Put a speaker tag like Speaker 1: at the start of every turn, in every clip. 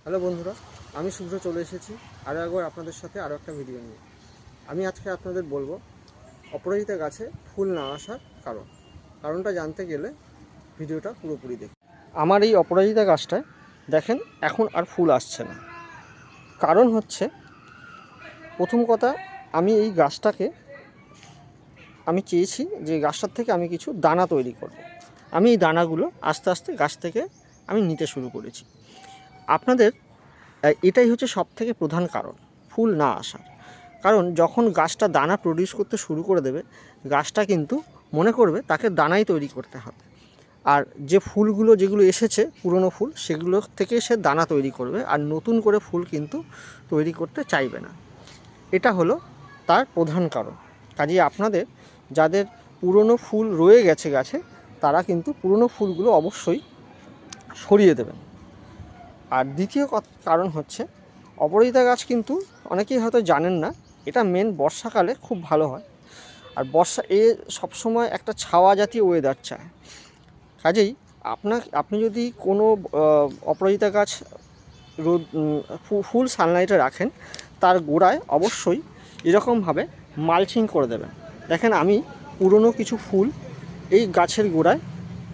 Speaker 1: Hello বন্ধুরা, আমি শুভ্র চলে এসেছি আরও একবার আপনাদের সাথে আরও একটা ভিডিও নিয়ে। আমি আজকে আপনাদের বলবো অপরাজিতা গাছে ফুল না আসার কারণটা জানতে গেলে ভিডিওটা পুরোপুরি দেখুন। আমার এই অপরাজিতা গাছটায় দেখেন এখন আর ফুল আসছে না। কারণ হচ্ছে, প্রথম কথা, আমি এই গাছটাকে আমি চেয়েছি যে গাছটার থেকে আমি কিছু দানা তৈরি করব। আমি এই দানাগুলো আস্তে আস্তে গাছ থেকে আমি নিতে শুরু করেছি। আপনাদের এটাই হচ্ছে সবথেকে প্রধান কারণ ফুল না আসার। কারণ যখন গাছটা দানা প্রডিউস করতে শুরু করে দেবে, গাছটা কিন্তু মনে করবে তাকে দানাই তৈরি করতে হবে। আর যে ফুলগুলো যেগুলো এসেছে পুরনো ফুল, সেগুলো থেকে সে দানা তৈরি করবে, আর নতুন করে ফুল কিন্তু তৈরি করতে চাইবে না। এটা হলো তার প্রধান কারণ। কাজেই আপনাদের যাদের পুরনো ফুল রয়ে গেছে গাছে, তারা কিন্তু পুরনো ফুলগুলো অবশ্যই সরিয়ে দেবেন। আর দ্বিতীয় কারণ হচ্ছে, অপরাজিতা গাছ কিন্তু অনেকেই হয়তো জানেন না, এটা মেন বর্ষাকালে খুব ভালো হয়। আর সবসময় একটা ছাওয়া জাতীয় ওয়েদার চায়। কাজেই আপনি যদি কোনো অপরাজিতা গাছ ফুল সানলাইটে রাখেন, তার গোড়ায় অবশ্যই এরকমভাবে মালচিং করে দেবেন। দেখেন, আমি পুরনো কিছু ফুল এই গাছের গোড়ায়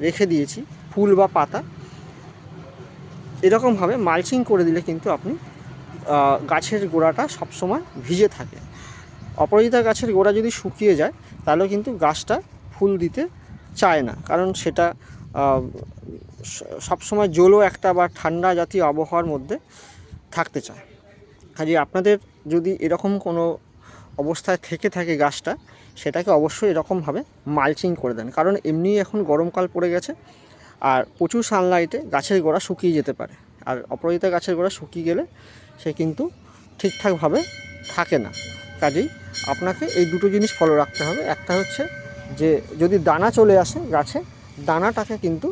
Speaker 1: রেখে দিয়েছি, ফুল বা পাতা। এরকমভাবে মালচিং করে দিলে কিন্তু আপনি গাছের গোড়াটা সবসময় ভিজে থাকে। অপরাজিতা গাছের গোড়া যদি শুকিয়ে যায়, তাহলে কিন্তু গাছটা ফুল দিতে চায় না, কারণ সেটা সবসময় জলো একটা বা ঠান্ডা জাতীয় আবহাওয়ার মধ্যে থাকতে চায়। কাজে আপনাদের যদি এরকম কোনো অবস্থায় থেকে থাকে গাছটা, সেটাকে অবশ্যই এরকমভাবে মালচিং করে দেন। কারণ এমনিই এখন গরমকাল পড়ে গেছে, আর প্রচুর সানলাইটে গাছের গোড়া শুকিয়ে যেতে পারে। আর অপরাজিতা গাছের গোড়া শুকিয়ে গেলে সে কিন্তু ঠিকঠাকভাবে থাকে না। কাজেই আপনাকে এই দুটো জিনিস ফলো রাখতে হবে। একটা হচ্ছে যে যদি দানা চলে আসে গাছে, দানাটাকে কিন্তু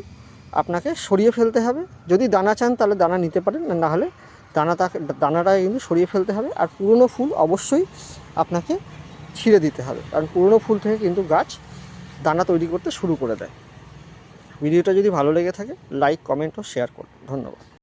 Speaker 1: আপনাকে সরিয়ে ফেলতে হবে। যদি দানা চান তাহলে দানা নিতে পারেন, না হলে দানাটাকে কিন্তু সরিয়ে ফেলতে হবে। আর পুরনো ফুল অবশ্যই আপনাকে ছিঁড়ে দিতে হবে, কারণ পুরনো ফুল থেকে কিন্তু গাছ দানা তৈরি করতে শুরু করে দেয়। ভিডিওটা যদি ভালো লেগে থাকে, লাইক, কমেন্ট ও শেয়ার করুন। ধন্যবাদ।